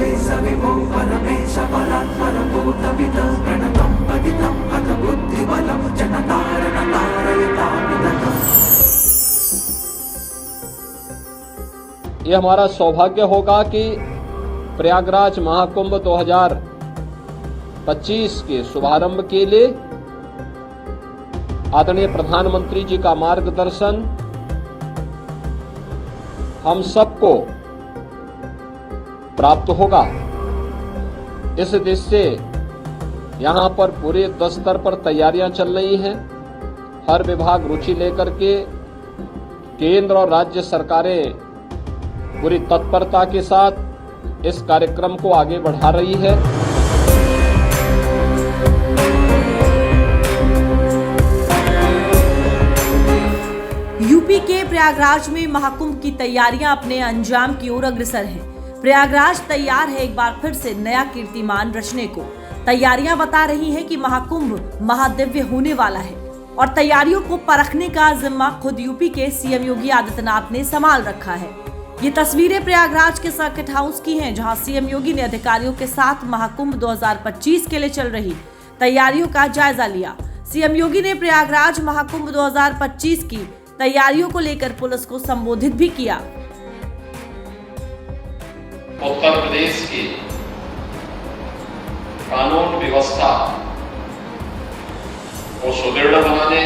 विभो परमेश परात्परभूतपितः प्रणतं पतितं हतबुद्धिबलं जनतारणतारयतामितः। ये हमारा सौभाग्य होगा कि प्रयागराज महाकुंभ 2025 के शुभारंभ के लिए आदरणीय प्रधानमंत्री जी का मार्गदर्शन हम सबको प्राप्त होगा। इस दृष्टि से यहां पर पूरे युद्ध स्तर पर तैयारियां चल रही हैं। हर विभाग रुचि लेकर के केंद्र और राज्य सरकारें पूरी तत्परता के साथ इस कार्यक्रम को आगे बढ़ा रही है। यूपी के प्रयागराज में महाकुंभ की तैयारियां अपने अंजाम की ओर अग्रसर हैं। प्रयागराज तैयार है एक बार फिर से नया कीर्तिमान रचने को। तैयारियां बता रही हैं कि महाकुंभ महादिव्य होने वाला है और तैयारियों को परखने का जिम्मा खुद यूपी के सीएम योगी आदित्यनाथ ने संभाल रखा है। ये तस्वीरें प्रयागराज के सर्किट हाउस की हैं, जहां सीएम योगी ने अधिकारियों के साथ महाकुंभ 2025 के लिए चल रही तैयारियों का जायजा लिया। सीएम योगी ने प्रयागराज महाकुंभ 2025 की तैयारियों को लेकर पुलिस को संबोधित भी किया। उत्तर प्रदेश की कानून व्यवस्था को सुदृढ़ बनाने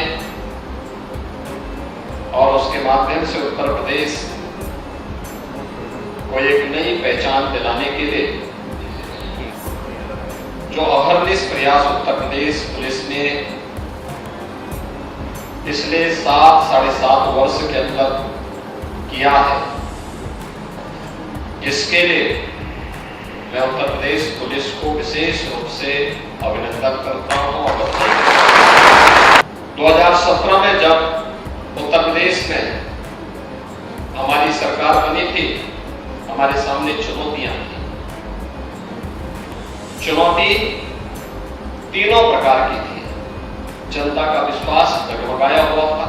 और उसके माध्यम से उत्तर प्रदेश को एक नई पहचान दिलाने के लिए जो अहर्निश प्रयास उत्तर प्रदेश पुलिस ने पिछले 7-7.5 वर्ष के अंदर किया है, इसके लिए मैं उत्तर प्रदेश पुलिस को विशेष रूप से अभिनंदन करता हूं। और 2017 में जब उत्तर प्रदेश में हमारी सरकार बनी थी, हमारे सामने चुनौतियां थी। चुनौती तीनों प्रकार की थी। जनता का विश्वास डगमगाया हुआ था।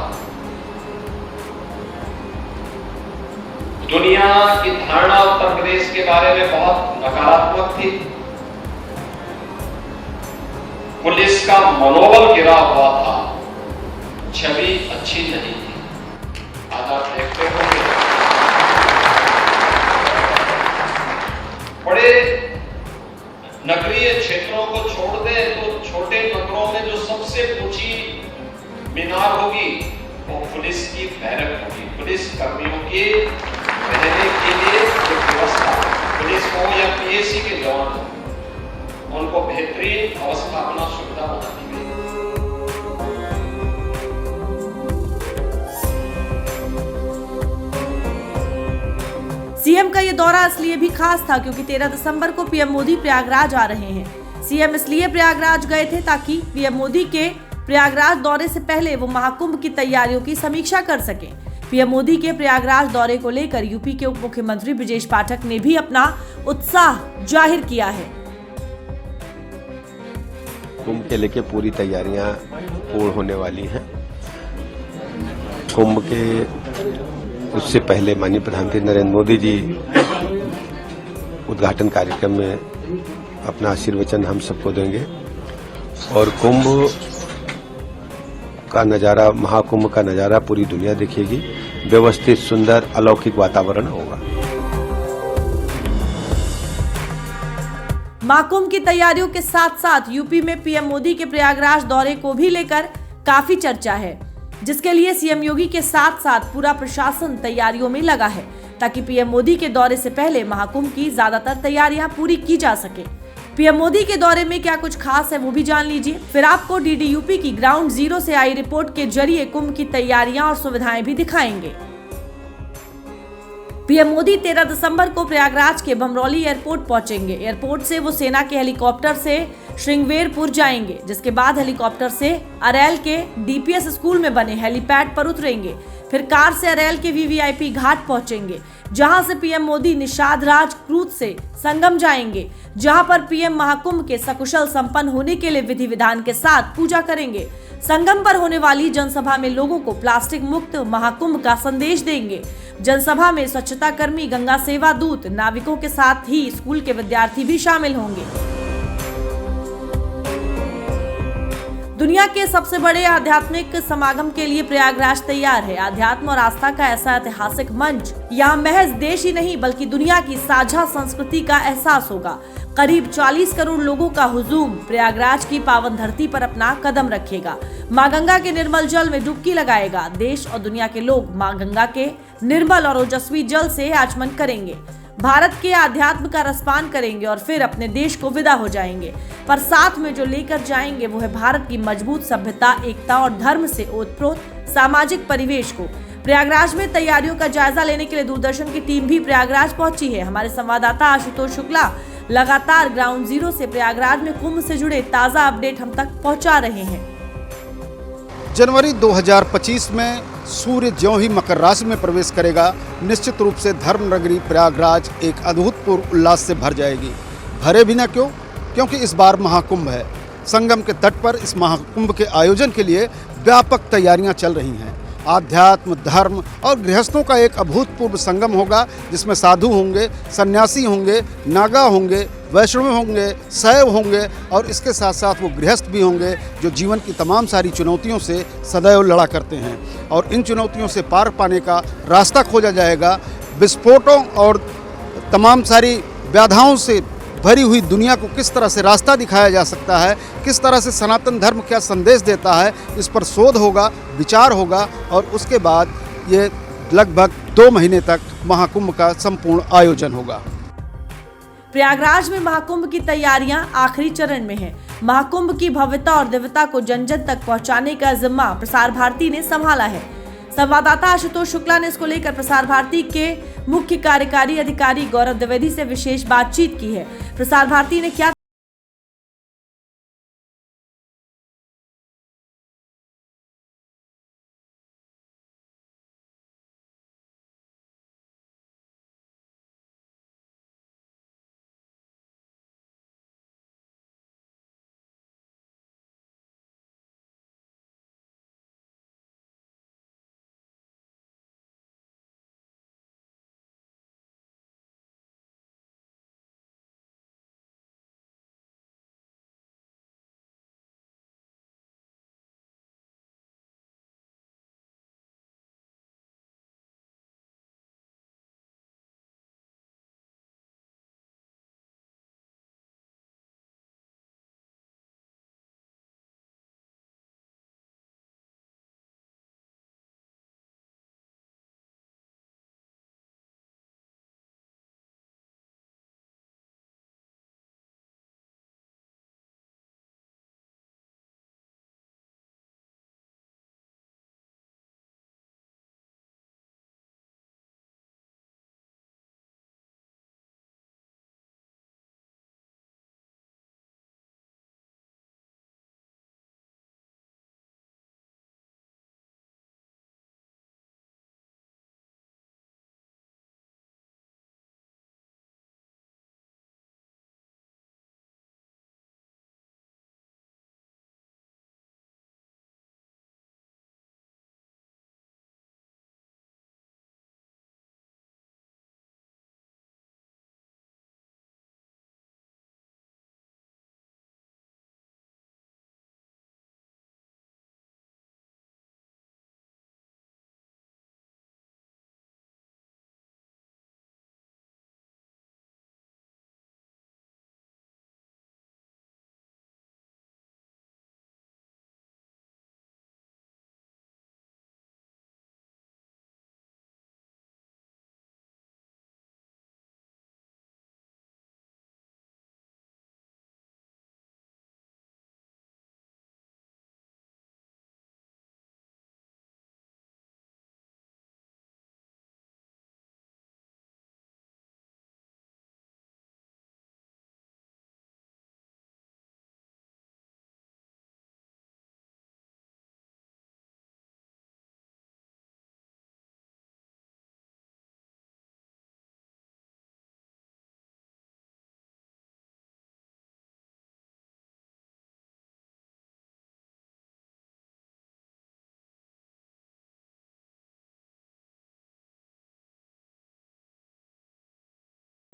दुनिया की धारणा उत्तर प्रदेश के बारे में बहुत नकारात्मक थी। पुलिस का मनोबल गिरा हुआ था, छवि अच्छी नहीं थी। आज आप देखते होंगे बड़े नगरीय क्षेत्रों को छोड़ दें तो छोटे नगरों में जो सबसे ऊंची मीनार होगी वो पुलिस की बैरक होगी। पुलिस कर्मियों के रहने के लिए जो व्यवस्था, पुलिस हो या पीएसी के जवान हो, उनको बेहतरीन अवस्थापना सुविधा बनानी गई। सीएम का ये दौरा इसलिए भी खास था क्योंकि 13 दिसंबर को पीएम मोदी प्रयागराज आ रहे हैं। सीएम इसलिए प्रयागराज गए थे ताकि पीएम मोदी के प्रयागराज दौरे से पहले वो महाकुंभ की तैयारियों की समीक्षा कर सकें। पीएम मोदी के प्रयागराज दौरे को लेकर यूपी के उप मुख्यमंत्री ब्रिजेश पाठक ने भी अपना उत्साह जाहिर किया है। कुंभ के लेके पूरी तैयारियां पूर्ण होने वाली हैं। कुंभ के उससे पहले माननीय प्रधानमंत्री नरेंद्र मोदी जी उद्घाटन कार्यक्रम में अपना आशीर्वचन हम सबको देंगे और कुंभ का नजारा, महाकुंभ का नजारा पूरी दुनिया देखेगी। व्यवस्थित, सुंदर, अलौकिक वातावरण होगा। महाकुंभ की तैयारियों के साथ साथ यूपी में पीएम मोदी के प्रयागराज दौरे को भी लेकर काफी चर्चा है, जिसके लिए सीएम योगी के साथ साथ पूरा प्रशासन तैयारियों में लगा है ताकि पीएम मोदी के दौरे से पहले महाकुंभ की ज्यादातर तैयारियां पूरी की जा सके। पीएम मोदी के दौरे में क्या कुछ खास है वो भी जान लीजिए। फिर आपको डीडी यूपी की ग्राउंड जीरो से आई रिपोर्ट के जरिए कुंभ की तैयारियां और सुविधाएं भी दिखाएंगे। पीएम मोदी 13 दिसंबर को प्रयागराज के भमरौली एयरपोर्ट पहुंचेंगे। एयरपोर्ट से वो सेना के हेलीकॉप्टर से श्रृंगवेरपुर जाएंगे, जिसके बाद हेलीकॉप्टर से अरैल के डीपीएस स्कूल में बने हेलीपैड पर उतरेंगे। फिर कार से अरैल के वीवीआईपी घाट पहुंचेंगे, जहां से पीएम मोदी निषाद राज क्रूज से संगम जाएंगे, जहां पर पीएम महाकुंभ के सकुशल संपन्न होने के लिए विधि विधान के साथ पूजा करेंगे। संगम पर होने वाली जनसभा में लोगों को प्लास्टिक मुक्त महाकुंभ का संदेश देंगे। जनसभा में स्वच्छता कर्मी, गंगा सेवा दूत, नाविकों के साथ ही स्कूल के विद्यार्थी भी शामिल होंगे। दुनिया के सबसे बड़े आध्यात्मिक समागम के लिए प्रयागराज तैयार है। आध्यात्म और आस्था का ऐसा ऐतिहासिक मंच, यहाँ महज देश ही नहीं बल्कि दुनिया की साझा संस्कृति का एहसास होगा। करीब 40 करोड़ लोगों का हुजूम प्रयागराज की पावन धरती पर अपना कदम रखेगा। मां गंगा के निर्मल जल में डुबकी लगाएगा। देश और दुनिया के लोग मां गंगा के निर्मल और ओजस्वी जल से आचमन करेंगे, भारत के आध्यात्म का रसपान करेंगे और फिर अपने देश को विदा हो जाएंगे। पर साथ में जो लेकर जाएंगे वो है भारत की मजबूत सभ्यता, एकता और धर्म से ओतप्रोत सामाजिक परिवेश को। प्रयागराज में तैयारियों का जायजा लेने के लिए दूरदर्शन की टीम भी प्रयागराज पहुंची है। हमारे संवाददाता आशुतोष शुक्ला लगातार ग्राउंड जीरो से प्रयागराज में कुंभ से जुड़े ताजा अपडेट हम तक पहुंचा रहे हैं। जनवरी 2025 में सूर्य ज्यों ही मकर राशि में प्रवेश करेगा, निश्चित रूप से धर्म नगरी प्रयागराज एक अभूतपूर्व उल्लास से भर जाएगी। भरे बिना क्यों? क्योंकि इस बार महाकुंभ है। संगम के तट पर इस महाकुंभ के आयोजन के लिए व्यापक तैयारियां चल रही हैं। आध्यात्म, धर्म और गृहस्थों का एक अभूतपूर्व संगम होगा, जिसमें साधु होंगे, सन्यासी होंगे, नागा होंगे, वैष्णव होंगे, शैव होंगे और इसके साथ साथ वो गृहस्थ भी होंगे जो जीवन की तमाम सारी चुनौतियों से सदैव लड़ा करते हैं और इन चुनौतियों से पार पाने का रास्ता खोजा जाएगा। विस्फोटों और तमाम सारी व्याधाओं से भरी हुई दुनिया को किस तरह से रास्ता दिखाया जा सकता है, किस तरह से सनातन धर्म क्या संदेश देता है, इस पर शोध होगा, विचार होगा और उसके बाद ये लगभग 2 महीने तक महाकुंभ का संपूर्ण आयोजन होगा। प्रयागराज में महाकुंभ की तैयारियां आखिरी चरण में हैं। महाकुंभ की भव्यता और दिव्यता को जन जन तक पहुंचाने का जिम्मा प्रसार भारती ने संभाला है। संवाददाता आशुतोष शुक्ला ने इसको लेकर प्रसार भारती के मुख्य कार्यकारी अधिकारी गौरव द्विवेदी से विशेष बातचीत की है। प्रसार भारती ने क्या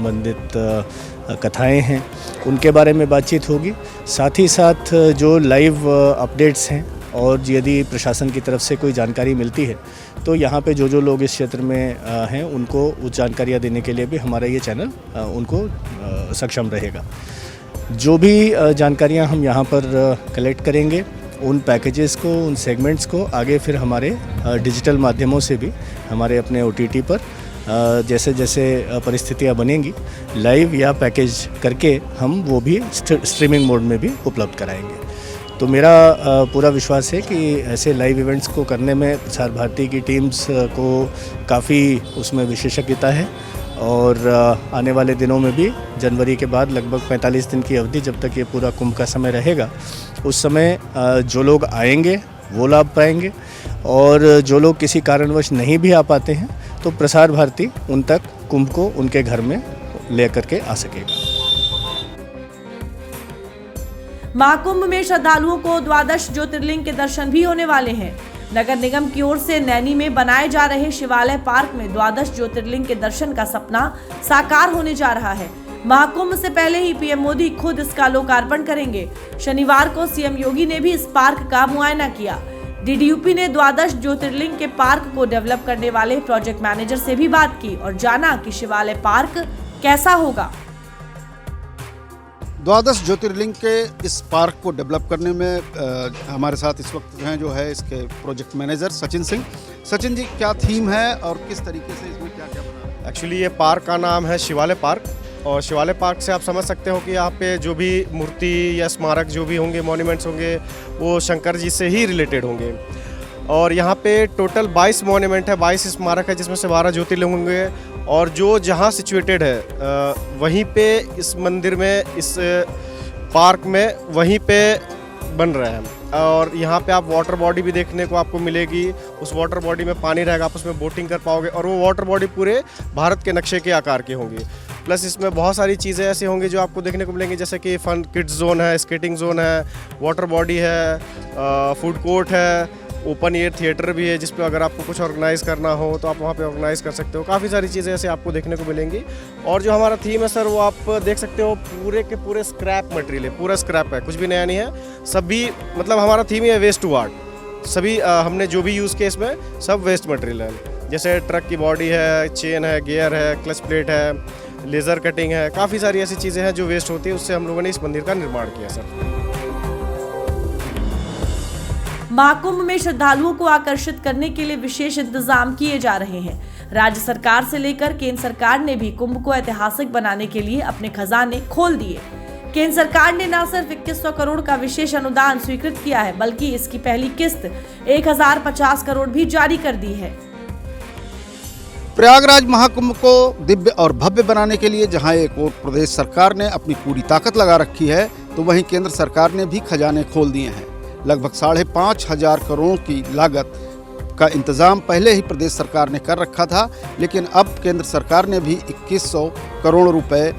संबंधित कथाएं हैं उनके बारे में बातचीत होगी। साथ ही साथ जो लाइव अपडेट्स हैं और यदि प्रशासन की तरफ से कोई जानकारी मिलती है तो यहाँ पे जो लोग इस क्षेत्र में हैं उनको उस जानकारियाँ देने के लिए भी हमारा ये चैनल उनको सक्षम रहेगा। जो भी जानकारियाँ हम यहाँ पर कलेक्ट करेंगे उन पैकेजेस को, उन सेगमेंट्स को आगे फिर हमारे डिजिटल माध्यमों से भी हमारे अपने OTT पर जैसे जैसे परिस्थितियाँ बनेंगी लाइव या पैकेज करके हम वो भी स्ट्रीमिंग मोड में भी उपलब्ध कराएंगे। तो मेरा पूरा विश्वास है कि ऐसे लाइव इवेंट्स को करने में प्रसार भारती की टीम्स को काफ़ी उसमें विशेषज्ञता है और आने वाले दिनों में भी जनवरी के बाद लगभग 45 दिन की अवधि जब तक ये पूरा कुंभ का समय रहेगा उस समय जो लोग आएंगे वो लाभ पाएंगे और जो लोग किसी कारणवश नहीं भी आ पाते हैं तो प्रसार भारती उन तक कुंभ को उनके घर में ले करके आ सकेगा। महाकुंभ में श्रद्धालुओं को द्वादश ज्योतिर्लिंग के दर्शन भी होने वाले हैं। नगर निगम की ओर से नैनी में बनाए जा रहे शिवालय पार्क में द्वादश ज्योतिर्लिंग के दर्शन का सपना साकार होने जा रहा है। महाकुंभ से पहले ही पीएम मोदी खुद इसका लोकार्पण करेंगे। शनिवार को सीएम योगी ने भी इस पार्क का मुआयना किया। DDUP ने द्वादश ज्योतिर्लिंग के पार्क को डेवलप करने वाले प्रोजेक्ट मैनेजर से भी बात की और जाना कि शिवालय पार्क कैसा होगा। द्वादश ज्योतिर्लिंग के इस पार्क को डेवलप करने में हमारे साथ इस वक्त हैं जो है इसके प्रोजेक्ट मैनेजर सचिन सिंह। सचिन जी, क्या थीम है और किस तरीके से इसमें क्या क्या बना है? एक्चुअली ये पार्क का नाम है शिवालय पार्क और शिवालय पार्क से आप समझ सकते हो कि यहाँ पे जो भी मूर्ति या स्मारक जो भी होंगे, मॉन्यूमेंट्स होंगे, वो शंकर जी से ही रिलेटेड होंगे। और यहाँ पे टोटल 22 मॉन्यूमेंट है, 22 स्मारक है जिसमें से 12 ज्योतिर्लिंग होंगे और जो जहाँ सिचुएटेड है वहीं पे इस मंदिर में, इस पार्क में वहीं पे बन रहे हैं। और यहाँ पे आप वाटर बॉडी भी देखने को आपको मिलेगी। उस वाटर बॉडी में पानी रहेगा, आप उसमें बोटिंग कर पाओगे और वो वाटर बॉडी पूरे भारत के नक्शे के आकार की होंगी। प्लस इसमें बहुत सारी चीज़ें ऐसी होंगी जो आपको देखने को मिलेंगी, जैसे कि फन किड्स जोन है, स्केटिंग जोन है, वाटर बॉडी है, फूड कोर्ट है, ओपन एयर थिएटर भी है जिस पे अगर आपको कुछ ऑर्गेनाइज़ करना हो तो आप वहाँ पे ऑर्गेनाइज़ कर सकते हो। काफ़ी सारी चीज़ें ऐसे आपको देखने को मिलेंगी। और जो हमारा थीम है सर, वो आप देख सकते हो पूरे के पूरे स्क्रैप मटेरियल है, पूरा स्क्रैप है, कुछ भी नया नहीं है। सभी मतलब हमारा थीम ही है वेस्ट टू आर्ट। सभी हमने जो भी यूज़ किया इसमें सब वेस्ट मटेरियल है। जैसे ट्रक की बॉडी है, चेन है, गियर है, क्लच प्लेट है, लेज़र कटिंग है, काफ़ी सारी ऐसी चीज़ें हैं जो वेस्ट होती है, उससे हम लोगों ने इस मंदिर का निर्माण किया सर। महाकुंभ में श्रद्धालुओं को आकर्षित करने के लिए विशेष इंतजाम किए जा रहे हैं। राज्य सरकार से लेकर केंद्र सरकार ने भी कुंभ को ऐतिहासिक बनाने के लिए अपने खजाने खोल दिए। केंद्र सरकार ने न सिर्फ 2100 करोड़ का विशेष अनुदान स्वीकृत किया है, बल्कि इसकी पहली किस्त 1050 करोड़ भी जारी कर दी है। प्रयागराज महाकुंभ को दिव्य और भव्य बनाने के लिए जहां एक और प्रदेश सरकार ने अपनी पूरी ताकत लगा रखी है, तो वहीं केंद्र सरकार ने भी खजाने खोल दिए हैं। लगभग 5,500 करोड़ की लागत का इंतजाम पहले ही प्रदेश सरकार ने कर रखा था, लेकिन अब केंद्र सरकार ने भी 2100 करोड़ रुपए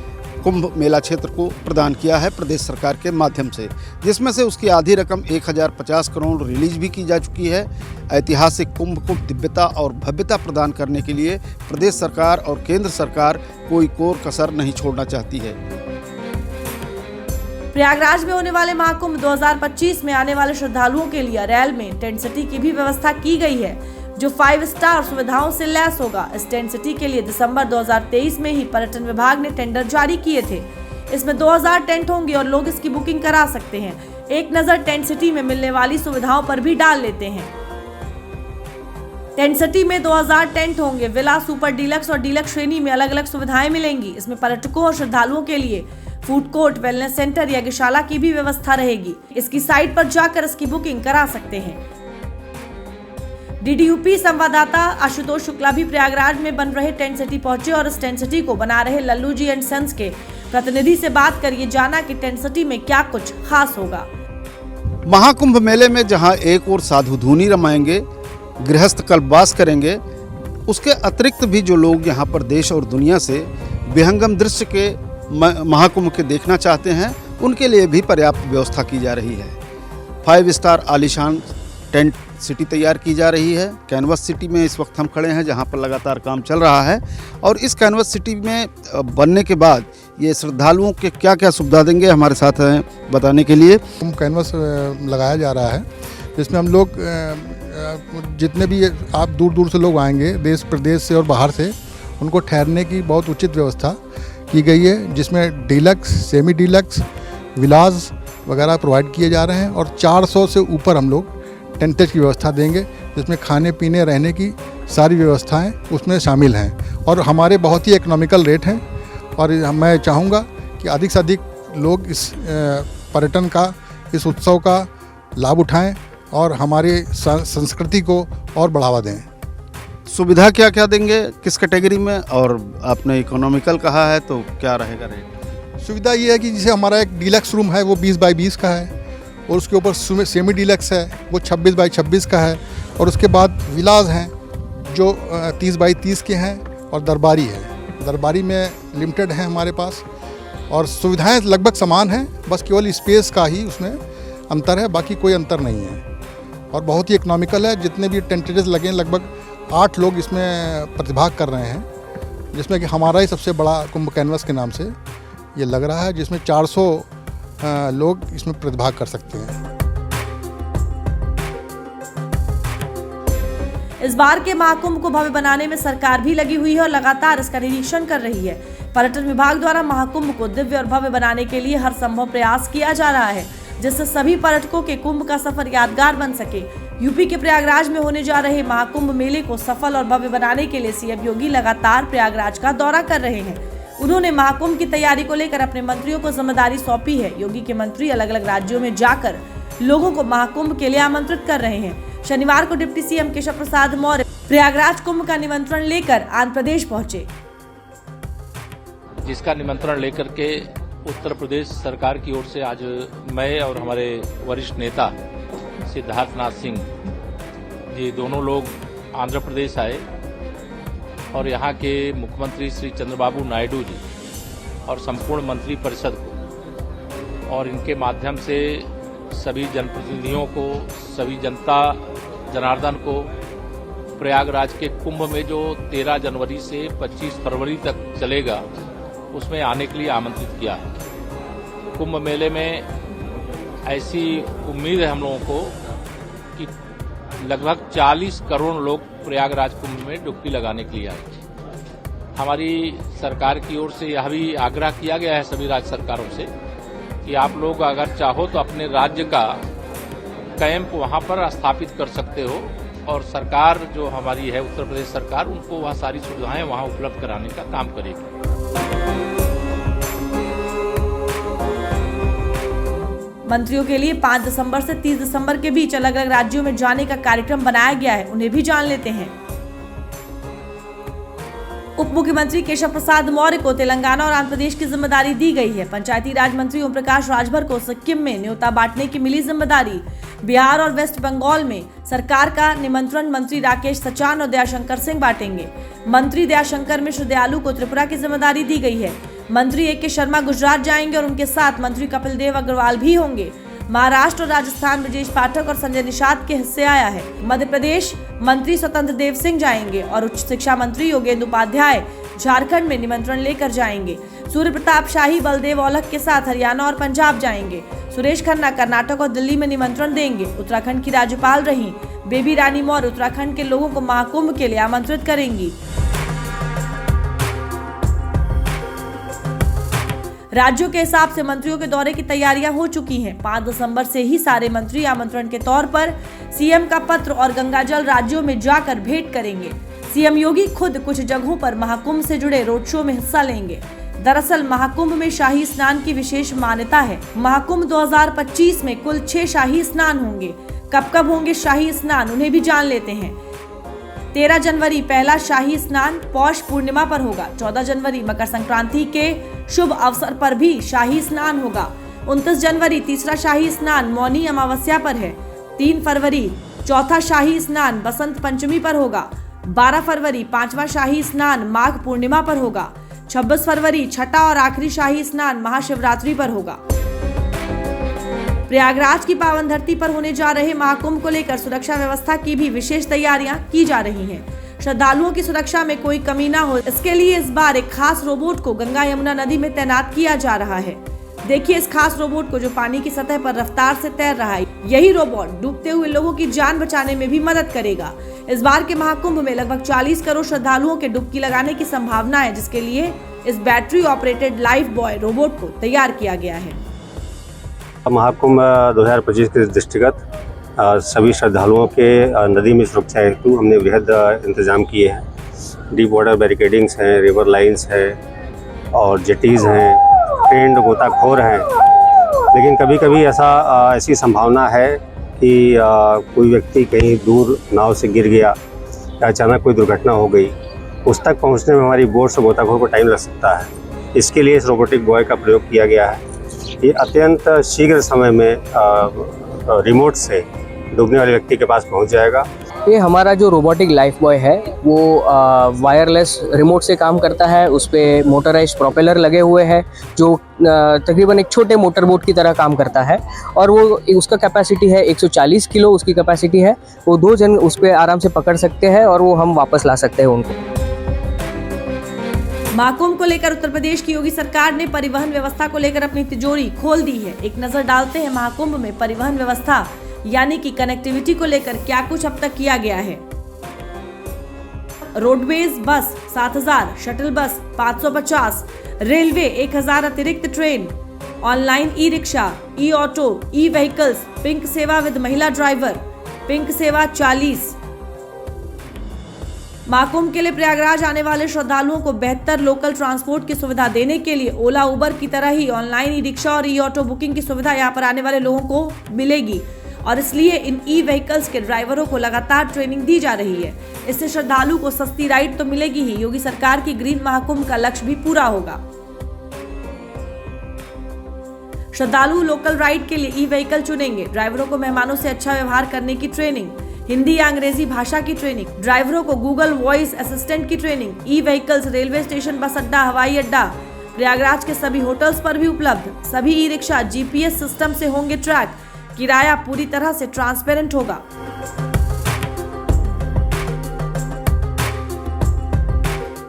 कुंभ मेला क्षेत्र को प्रदान किया है प्रदेश सरकार के माध्यम से, जिसमें से उसकी आधी रकम 1050 करोड़ रिलीज भी की जा चुकी है। ऐतिहासिक कुंभ को दिव्यता और भव्यता प्रदान करने के लिए प्रदेश सरकार और केंद्र सरकार कोई कोर कसर नहीं छोड़ना चाहती है। प्रयागराज में होने वाले महाकुंभ 2025 में आने वाले श्रद्धालुओं के लिए रेल में टेंट सिटी की भी व्यवस्था की गई है, जो 5 स्टार सुविधाओं से लैस होगा। इस टेंट सिटी के लिए दिसंबर 2023 में ही पर्यटन विभाग ने टेंडर जारी किए थे। इसमें 2000 टेंट होंगे और लोग इसकी बुकिंग करा सकते हैं। एक नजर टेंट सिटी में मिलने वाली सुविधाओं पर भी डाल लेते हैं। टेंट सिटी में 2000 टेंट होंगे। विला, सुपर डीलक्स और डीलक्स श्रेणी में अलग अलग सुविधाएं मिलेंगी। इसमें पर्यटकों और श्रद्धालुओं के लिए फूड कोर्ट, वेलनेस सेंटर, यज्ञशाला की भी व्यवस्था रहेगी। इसकी साइट पर जाकर इसकी बुकिंग करा सकते हैं। DDUP संवाददाता आशुतोष शुक्ला भी प्रयागराज में बन रहे टेंट सिटी पहुंचे और इस टेंट सिटी को बना रहे लल्लू जी एंड सन्स के प्रतिनिधि से बात कर ये जाना कि टेंट सिटी में क्या कुछ खास होगा। महाकुंभ मेले में जहां एक और साधु धूनी रमाएंगे, गृहस्थ कल्पवास करेंगे, उसके अतिरिक्त भी जो लोग यहाँ पर देश और दुनिया से विहंगम दृश्य के महाकुंभ के देखना चाहते हैं, उनके लिए भी पर्याप्त व्यवस्था की जा रही है। 5 स्टार आलीशान टेंट सिटी तैयार की जा रही है। कैनवस सिटी में इस वक्त हम खड़े हैं, जहां पर लगातार काम चल रहा है। और इस कैनवस सिटी में बनने के बाद ये श्रद्धालुओं के क्या क्या सुविधा देंगे, हमारे साथ हैं बताने के लिए। हम कैनवस लगाया जा रहा है, जिसमें हम लोग जितने भी आप दूर दूर से लोग आएंगे, देश प्रदेश से और बाहर से, उनको ठहरने की बहुत उचित व्यवस्था की गई है, जिसमें डीलक्स, सेमी डीलक्स, विलाज वगैरह प्रोवाइड किए जा रहे हैं। और 400 से ऊपर हम लोग टेंटेज की व्यवस्था देंगे, जिसमें खाने पीने रहने की सारी व्यवस्थाएं उसमें शामिल हैं। और हमारे बहुत ही इकोनॉमिकल रेट हैं। और मैं चाहूँगा कि अधिक से अधिक लोग इस पर्यटन का, इस उत्सव का लाभ उठाएं और हमारी संस्कृति को और बढ़ावा दें। सुविधा क्या क्या देंगे, किस कैटेगरी में? और आपने इकोनॉमिकल कहा है तो क्या रहेगा रेट? सुविधा ये है कि जैसे हमारा एक डीलक्स रूम है वो 20 बाई 20 का है, और उसके ऊपर सेमी डीलक्स है वो 26 बाई 26 का है, और उसके बाद विलाज हैं जो 30 बाई 30 के हैं, और दरबारी है। दरबारी में लिमिटेड है हमारे पास, और सुविधाएं लगभग समान हैं, बस केवल स्पेस का ही उसमें अंतर है, बाकी कोई अंतर नहीं है। और बहुत ही इकोनॉमिकल है। जितने भी टेंटेज लगे हैं, लगभग 8 लोग इसमें प्रतिभाग कर रहे हैं, जिसमें कि हमारा ही सबसे बड़ा कुंभ कैनवस के नाम से ये लग रहा है, जिसमें 400 लोग इसमें प्रतिभाग कर सकते हैं। इस बार के महाकुंभ को भव्य बनाने में सरकार भी लगी हुई है और लगातार इसका निरीक्षण कर रही है। पर्यटन विभाग द्वारा महाकुंभ को दिव्य और भव्य बनाने के लिए हर संभव प्रयास किया जा रहा है, जिससे सभी पर्यटकों के कुंभ का सफर यादगार बन सके। यूपी के प्रयागराज में होने जा रहे महाकुंभ मेले को सफल और भव्य बनाने के लिए सीएम योगी लगातार प्रयागराज का दौरा कर रहे हैं। उन्होंने महाकुंभ की तैयारी को लेकर अपने मंत्रियों को जिम्मेदारी सौंपी है। योगी के मंत्री अलग अलग राज्यों में जाकर लोगों को महाकुंभ के लिए आमंत्रित कर रहे हैं। शनिवार को डिप्टी सीएम केशव प्रसाद मौर्य प्रयागराज कुंभ का निमंत्रण लेकर आंध्र प्रदेश पहुंचे, जिसका निमंत्रण लेकर के उत्तर प्रदेश सरकार की ओर से आज मैं और हमारे वरिष्ठ नेता सिद्धार्थनाथ सिंह जी दोनों लोग आंध्र प्रदेश आए, और यहाँ के मुख्यमंत्री श्री चंद्रबाबू नायडू जी और संपूर्ण मंत्री परिषद को, और इनके माध्यम से सभी जनप्रतिनिधियों को, सभी जनता जनार्दन को प्रयागराज के कुंभ में जो 13 जनवरी से 25 फरवरी तक चलेगा उसमें आने के लिए आमंत्रित किया है। कुंभ मेले में ऐसी उम्मीद है हम लोगों को कि लगभग 40 करोड़ लोग प्रयागराज कुंभ में डुबकी लगाने के लिए आए। हमारी सरकार की ओर से यह भी आग्रह किया गया है सभी राज्य सरकारों से कि आप लोग अगर चाहो तो अपने राज्य का कैंप वहां पर स्थापित कर सकते हो, और सरकार जो हमारी है उत्तर प्रदेश सरकार उनको वह सारी सुविधाएं वहां उपलब्ध कराने का काम करेगी। मंत्रियों के लिए 5 दिसंबर से 30 दिसंबर के बीच अलग अलग राज्यों में जाने का कार्यक्रम बनाया गया है, उन्हें भी जान लेते हैं। उप मुख्यमंत्री केशव प्रसाद मौर्य को तेलंगाना और आंध्र प्रदेश की जिम्मेदारी दी गई है। पंचायती राज मंत्री ओम प्रकाश राजभर को सिक्किम में न्योता बांटने की मिली जिम्मेदारी। बिहार और वेस्ट बंगाल में सरकार का निमंत्रण मंत्री राकेश सचान और दयाशंकर सिंह बांटेंगे। मंत्री दयाशंकर मिश्र दयालु को त्रिपुरा की जिम्मेदारी दी गई है। मंत्री ए के शर्मा गुजरात जाएंगे और उनके साथ मंत्री कपिल देव अग्रवाल भी होंगे। महाराष्ट्र और राजस्थान ब्रजेश पाठक और संजय निषाद के हिस्से आया है। मध्य प्रदेश मंत्री स्वतंत्र देव सिंह जाएंगे और उच्च शिक्षा मंत्री योगेंद्र उपाध्याय झारखंड में निमंत्रण लेकर जाएंगे। सूर्य प्रताप शाही बलदेव औलख के साथ हरियाणा और पंजाब जाएंगे। सुरेश खन्ना कर्नाटक और दिल्ली में निमंत्रण देंगे। उत्तराखंड की राज्यपाल रही बेबी रानी मौर्य उत्तराखंड के लोगों को महाकुंभ के लिए आमंत्रित करेंगी। राज्यों के हिसाब से मंत्रियों के दौरे की तैयारियां हो चुकी हैं। 5 दिसंबर से ही सारे मंत्री आमंत्रण के तौर पर सीएम का पत्र और गंगाजल राज्यों में जाकर भेंट करेंगे। सीएम योगी खुद कुछ जगहों पर महाकुंभ से जुड़े रोड शो में हिस्सा लेंगे। दरअसल महाकुंभ में शाही स्नान की विशेष मान्यता है। महाकुंभ 2025 में कुल 6 शाही स्नान होंगे। कब होंगे शाही स्नान, उन्हें भी जान लेते हैं। 13 जनवरी पहला शाही स्नान पौष पूर्णिमा पर होगा। 14 जनवरी मकर संक्रांति के शुभ अवसर पर भी शाही स्नान होगा। 29 जनवरी तीसरा शाही स्नान मौनी अमावस्या पर है। 3 फरवरी चौथा शाही स्नान बसंत पंचमी पर होगा। 12 फरवरी 5वां शाही स्नान माघ पूर्णिमा पर होगा। 26 फरवरी छठा और आखिरी शाही स्नान महाशिवरात्रि पर होगा। प्रयागराज की पावन धरती पर होने जा रहे महाकुंभ को लेकर सुरक्षा व्यवस्था की भी विशेष तैयारियां की जा रही हैं। श्रद्धालुओं की सुरक्षा में कोई कमी न हो, इसके लिए इस बार एक खास रोबोट को गंगा यमुना नदी में तैनात किया जा रहा है। देखिए इस खास रोबोट को जो पानी की सतह पर रफ्तार से तैर रहा है। यही रोबोट डूबते हुए लोगों की जान बचाने में भी मदद करेगा। इस बार के महाकुंभ में लगभग 40 करोड़ श्रद्धालुओं के डुबकी लगाने की संभावना है, जिसके लिए इस battery operated life boy robot को तैयार किया गया है। महाकुंभ 2025 के दृष्टिगत सभी श्रद्धालुओं के नदी में सुरक्षा हेतु हमने वृहद इंतजाम किए हैं। डीप वाटर बैरिकेडिंग्स हैं, रिवर लाइंस है और जेटीज़ हैं, ट्रेंड गोताखोर हैं। लेकिन कभी कभी ऐसी संभावना है कि कोई व्यक्ति कहीं दूर नाव से गिर गया या अचानक कोई दुर्घटना हो गई, उस तक पहुंचने में हमारी बोट से गोताखोर को टाइम लग सकता है। इसके लिए इस रोबोटिक बॉय का प्रयोग किया गया है। ये अत्यंत शीघ्र समय में रिमोट से डूबने वाले व्यक्ति के पास पहुंच जाएगा। ये हमारा जो रोबोटिक लाइफ बॉय है वो वायरलेस रिमोट से काम करता है। उस पर मोटराइज्ड प्रोपेलर लगे हुए हैं जो तकरीबन एक छोटे मोटर बोट की तरह काम करता है और वो उसका कैपेसिटी है 140 किलो उसकी कैपेसिटी है। वो 2 जन उस पर आराम से पकड़ सकते हैं और वो हम वापस ला सकते हैं उनको। महाकुंभ को लेकर उत्तर प्रदेश की योगी सरकार ने परिवहन व्यवस्था को लेकर अपनी तिजोरी खोल दी है। एक नजर डालते हैं महाकुंभ में परिवहन व्यवस्था यानी कि कनेक्टिविटी को लेकर क्या कुछ अब तक किया गया है। Roadways bus 7000, shuttle bus 550, railway 1000 अतिरिक्त ट्रेन, ऑनलाइन ई रिक्शा, ई ऑटो, ई व्हीकल्स, पिंक सेवा विद महिला ड्राइवर, पिंक सेवा 40। महाकुंभ के लिए प्रयागराज आने वाले श्रद्धालुओं को बेहतर लोकल ट्रांसपोर्ट की सुविधा देने के लिए ओला उबर की तरह ही ऑनलाइन ई रिक्शा और ई ऑटो बुकिंग की सुविधा यहां पर आने वाले लोगों को मिलेगी और इसलिए इन ई व्हीकल्स के ड्राइवरों को लगातार ट्रेनिंग दी जा रही है। इससे श्रद्धालु को सस्ती राइड तो मिलेगी ही, योगी सरकार की ग्रीन महाकुंभ का लक्ष्य भी पूरा होगा। श्रद्धालु लोकल राइड के लिए ई व्हीकल चुनेंगे। ड्राइवरों को मेहमानों से अच्छा व्यवहार करने की ट्रेनिंग, हिंदी या अंग्रेजी भाषा की ट्रेनिंग, ड्राइवरों को गूगल वॉइस असिस्टेंट की ट्रेनिंग। ई व्हीकल्स रेलवे स्टेशन, बस अड्डा, हवाई अड्डा, प्रयागराज के सभी होटल्स पर भी उपलब्ध। सभी ई रिक्शा जीपीएस सिस्टम से होंगे ट्रैक। किराया पूरी तरह से ट्रांसपेरेंट होगा।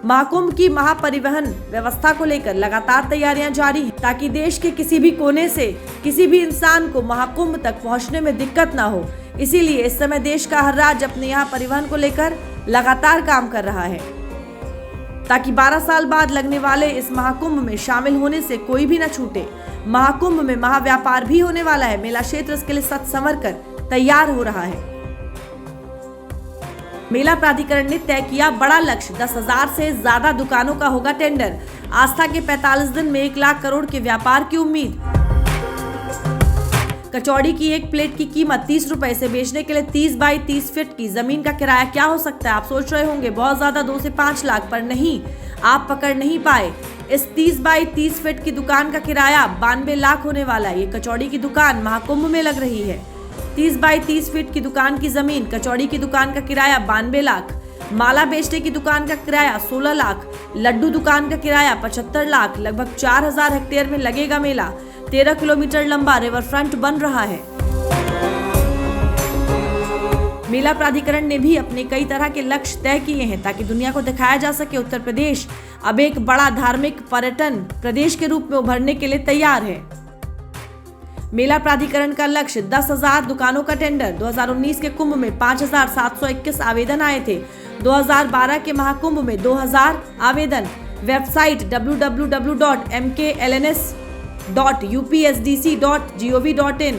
महाकुंभ की महापरिवहन व्यवस्था को लेकर लगातार तैयारियां जारी हैं ताकि देश के किसी भी कोने से किसी भी इंसान को महाकुंभ तक पहुंचने में दिक्कत ना हो। इसीलिए इस समय देश का हर राज्य अपने यहाँ परिवहन को लेकर लगातार काम कर रहा है ताकि 12 साल बाद लगने वाले इस महाकुंभ में शामिल होने से कोई भी न छूटे। महाकुंभ में महाव्यापार भी होने वाला है। मेला क्षेत्र इसके लिए सज संवर कर तैयार हो रहा है। मेला प्राधिकरण ने तय किया बड़ा लक्ष्य, 10,000 से ज्यादा दुकानों का होगा टेंडर। आस्था के 45 दिन में 1 लाख करोड़ के व्यापार की उम्मीद। कचौड़ी की एक प्लेट की कीमत 30 रुपए से बेचने के लिए 30 बाई 30 फीट की जमीन का किराया क्या हो सकता है? आप सोच रहे होंगे बहुत ज्यादा 2 से 5 लाख, पर नहीं, आप पकड़ नहीं पाए। इस 30 बाई 30 फीट की दुकान का किराया 92 लाख होने वाला है। ये कचौड़ी की दुकान महाकुंभ में लग रही है। 30 बाई 30 फीट की दुकान की जमीन, कचौड़ी की दुकान का किराया 92 लाख, माला बेचने की दुकान का किराया 16 लाख, लड्डू दुकान का किराया 75 लाख। लगभग 4000 हेक्टेयर में लगेगा मेला। 13 किलोमीटर लंबा रिवर फ्रंट बन रहा है। मेला प्राधिकरण ने भी अपने कई तरह के लक्ष्य तय किए हैं ताकि दुनिया को दिखाया जा सके उत्तर प्रदेश अब एक बड़ा धार्मिक पर्यटन प्रदेश के रूप में उभरने के लिए तैयार है। मेला प्राधिकरण का लक्ष्य 10,000 दुकानों का टेंडर। 2019 के कुंभ में 5,721 आवेदन आए थे। 2012 के महाकुंभ में 2,000 आवेदन। Website www.mklns.upsdc.gov.in।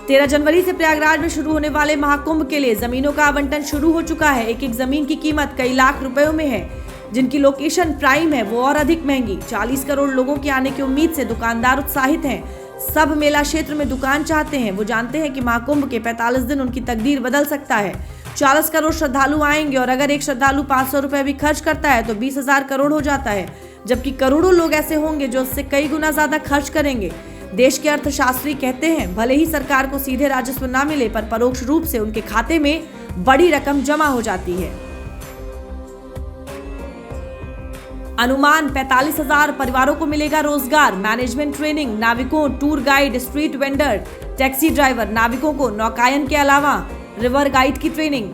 13 जनवरी से प्रयागराज में शुरू होने वाले महाकुंभ के लिए जमीनों का आवंटन शुरू हो चुका है। एक एक जमीन की कीमत कई लाख रुपयों में है। जिनकी लोकेशन प्राइम है वो और अधिक महंगी। 40 करोड़ लोगों के आने की उम्मीद से दुकानदार उत्साहित हैं। सब मेला क्षेत्र में दुकान चाहते हैं। वो जानते हैं कि महाकुंभ के 45 दिन उनकी तकदीर बदल सकता है। 40 करोड़ श्रद्धालु आएंगे और अगर एक श्रद्धालु 500 रुपए भी खर्च करता है तो 20,000 करोड़ हो जाता है, जबकि करोड़ों लोग ऐसे होंगे जो उससे कई गुना ज्यादा खर्च करेंगे। देश के अर्थशास्त्री कहते हैं भले ही सरकार को सीधे राजस्व न मिले पर परोक्ष रूप से उनके खाते में बड़ी रकम जमा हो जाती है। अनुमान 45,000 परिवारों को मिलेगा रोजगार। मैनेजमेंट ट्रेनिंग, नाविकों, tour guide, street vendor, taxi driver, नाविकों को नौकायन के अलावा रिवर गाइड की ट्रेनिंग।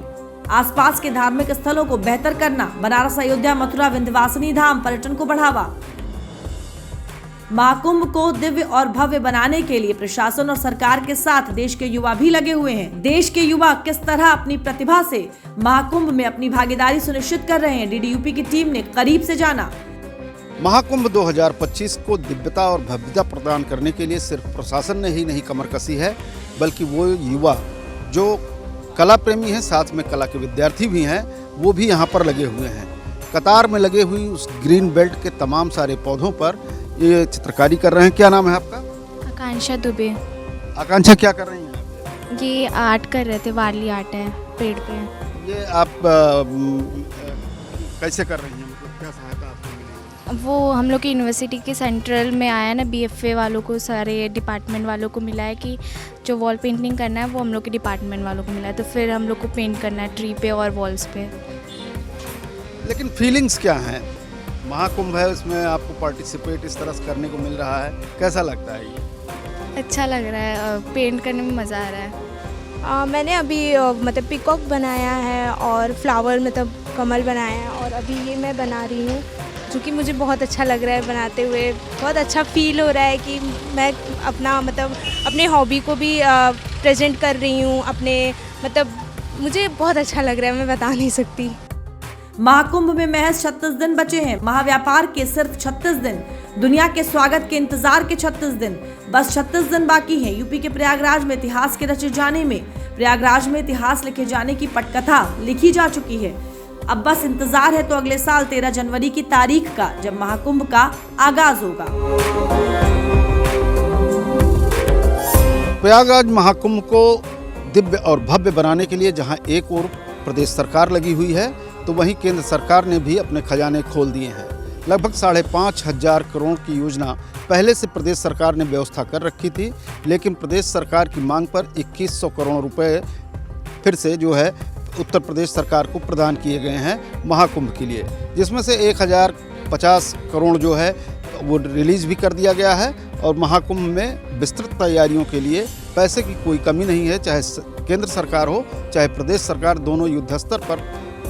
आसपास के धार्मिक स्थलों को बेहतर करना। बनारस, अयोध्या, मथुरा, विंध्यवासिनी धाम पर्यटन को बढ़ावा। महाकुंभ को दिव्य और भव्य बनाने के लिए प्रशासन और सरकार के साथ देश के युवा भी लगे हुए हैं। देश के युवा किस तरह अपनी प्रतिभा से महाकुंभ में अपनी भागीदारी सुनिश्चित कर रहे हैं, डीडीयूपी की टीम ने करीब से जाना। महाकुंभ 2025 को दिव्यता और भव्यता प्रदान करने के लिए सिर्फ प्रशासन ने ही नहीं कमर कसी है, बल्कि वो युवा जो कला प्रेमी हैं, साथ में कला के विद्यार्थी भी हैं, वो भी यहाँ पर लगे हुए हैं। कतार में लगे हुई उस ग्रीन बेल्ट के तमाम सारे पौधों पर ये चित्रकारी कर रहे हैं। क्या नाम है आपका? आकांक्षा दुबे। आकांक्षा, क्या कर रही हैं? ये आर्ट कर रहे थे, वारली आर्ट है पेड़ पे। ये आप कैसे कर रही हैं, मतलब क्या सहायता आपको मिली? वो हम लोग की यूनिवर्सिटी के सेंट्रल में आया ना, बीएफए वालों को, सारे डिपार्टमेंट वालों को मिला है कि जो वॉल पेंटिंग करना है वो हम लोग के डिपार्टमेंट वालों को मिला है, तो फिर हम लोग को पेंट करना है ट्री पे और वॉल्स पे। लेकिन फीलिंग्स क्या हैं? महाकुंभ है, उसमें आपको पार्टिसिपेट इस तरह से करने को मिल रहा है, कैसा लगता है ये? अच्छा लग रहा है, पेंट करने में मज़ा आ रहा है। मैंने अभी मतलब पिकॉक बनाया है और फ्लावर मतलब कमल बनाया है, और अभी ये मैं बना रही हूँ, जो कि मुझे बहुत अच्छा लग रहा है बनाते हुए। बहुत अच्छा फील हो रहा है कि मैं अपना मतलब अपने हॉबी को भी प्रेजेंट कर रही हूँ अपने, मतलब मुझे बहुत अच्छा लग रहा है, मैं बता नहीं सकती। महाकुंभ में महज 36 दिन बचे हैं। महाव्यापार के सिर्फ 36 दिन, दुनिया के स्वागत के इंतजार के 36 दिन, बस 36 दिन बाकी हैं। यूपी के प्रयागराज में इतिहास के रचे जाने में, प्रयागराज में इतिहास लिखे जाने की पटकथा लिखी जा चुकी है। अब बस इंतजार है तो अगले साल 13 जनवरी की तारीख का, जब महाकुंभ का आगाज होगा। प्रयागराज महाकुंभ को दिव्य और भव्य बनाने के लिए जहां एक ओर प्रदेश सरकार लगी हुई है, तो वहीं केंद्र सरकार ने भी अपने खजाने खोल दिए हैं। लगभग 5,500 करोड़ की योजना पहले से प्रदेश सरकार ने व्यवस्था कर रखी थी, लेकिन प्रदेश सरकार की मांग पर 2100 करोड़ रुपए फिर से जो है उत्तर प्रदेश सरकार को प्रदान किए गए हैं महाकुंभ के लिए, जिसमें से 1050 करोड़ जो है वो रिलीज़ भी कर दिया गया है। और महाकुंभ में विस्तृत तैयारियों के लिए पैसे की कोई कमी नहीं है, चाहे केंद्र सरकार हो चाहे प्रदेश सरकार, दोनों युद्ध स्तर पर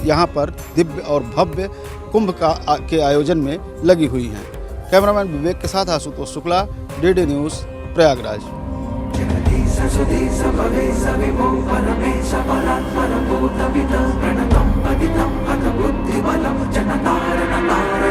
यहाँ पर दिव्य और भव्य कुंभ के आयोजन में लगी हुई हैं। कैमरामैन विवेक के साथ आशुतोष शुक्ला, डीडी न्यूज़, प्रयागराज। प्रणतम पतितम अथ बुद्धिबलम जनतारण